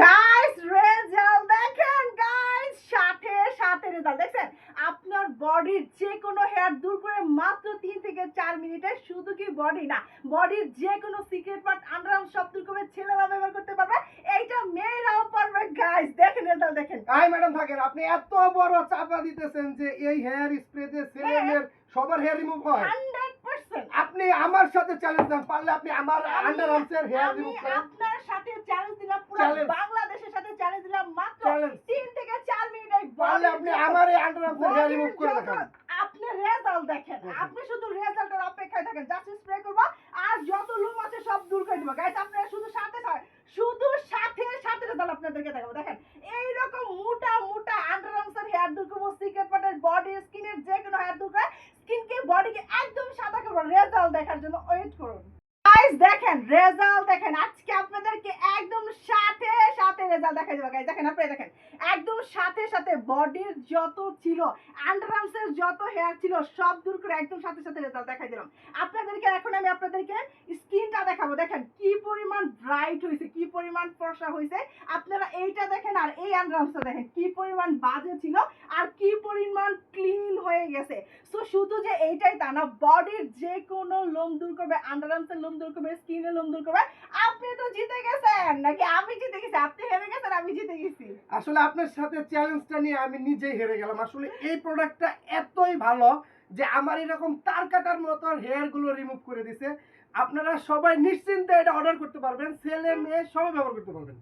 Guys result দেখেন guys, সাথে সাথে রেজাল্ট দেখছেন। আপনার বডির যে কোনো হেয়ার দূর করে মাত্র 3 থেকে 4 মিনিটে। শুধু কি বডি না, বডির যে কোনো সিক্রেট পার্ট আন্ডারআর্ম সব দূর করে ছেলেরা ব্যবহার করতে পারবে, এইটা মেয়েরাও পারবে। গাইস দেখেন রেজাল্ট দেখেন। আই ম্যাডাম থাকেন, আপনি এত বড় চাপা দিতেছেন যে এই হেয়ার স্প্রেতে ছেলেমেয়ের সবার হেয়ার রিমুভ হয়। 100% আপনি আমার সাথে চ্যালেঞ্জ দেন, পারলে আপনি আমার আন্ডারআর্মসের হেয়ার রিমুভ আমি করেন। আপনার সাথে চ্যালেঞ্জ দিলাম, পুরো Challenge. বাংলাদেশের সাথে চ্যালেঞ্জ দিলাম মাত্র Challenge. 3 থেকে 4 মিনিটে। পারলে আপনি আমার এই আন্ডারআর্মসের হেয়ার রিমুভ করে দেখান। আপনি রেজাল্ট দেখেন, আপনি শুধু রেজাল্টের অপেক্ষায় থাকেন। জাস্ট স্প্রে করব আর যত লুম আছে সব দূর করে দিব। গাইস আপনারা শুধু সাথে সাথে রেজাল্ট আপনাদেরকে দেখাবো। দেখেন এইরকম মোটা মোটা আন্ডারআর্মসের হেয়ার দূর করব, সিক্রেট পার্টের বডি স্কিনের যে কোনো হেয়ার দূর করে স্কিনকে বডিকে একদম সাদা করব। রেজাল্ট দেখার জন্য ওয়েট করুন। গাইস দেখেন রেজাল্ট দেখেন, আজকে আপনাদেরকে একদম সাথে সাথে রেজাল্ট দেখাই দেবো। গাইস দেখেন, আপনারা দেখেন একদম সাথে সাথে বডির যত ছিল, আন্ডারআর্মসের যত হেয়ার ছিল সব দূর করে একদম সাথে সাথে রেজাল্ট দেখাই দিলাম আপনাদেরকে। এখন আমি আপনাদেরকে স্কিনটা দেখাবো। দেখেন কি পরিমাণ ব্রাইট হয়েছে, কি পরিমাণ ফর্সা হয়েছে। আপনারা এইটা দেখেন আর এই আন্ডারআর্মসটা দেখেন কি পরিমাণ বাজে ছিল আর কি পরিমাণ ক্লিন হয়ে গেছে। সো শুধু যে এইটাই তা না, বডির যে কোনো লোম দূর করবে, আন্ডারআর্মসের লোম দূর করবে, স্কিনের লোম দূর করবে। আপনি তো জিতে গেছেন, নাকি আমি জিতে গেছি? আপনি হেরে গেছেন, আমি জিতে গেছি। আসলে আপনার সাথে চ্যালেঞ্জটা নিয়ে আমি নিজেই হেরে গেলাম। আসলে এই প্রোডাক্টটা এতই ভালো যে আমার এরকম তার কাটার মতো হেয়ার গুলো রিমুভ করে দিছে। আপনারা সবাই নিশ্চিন্তে এটা অর্ডার করতে পারবেন, ছেলে মেয়ে সবাই ব্যবহার করতে পারবেন।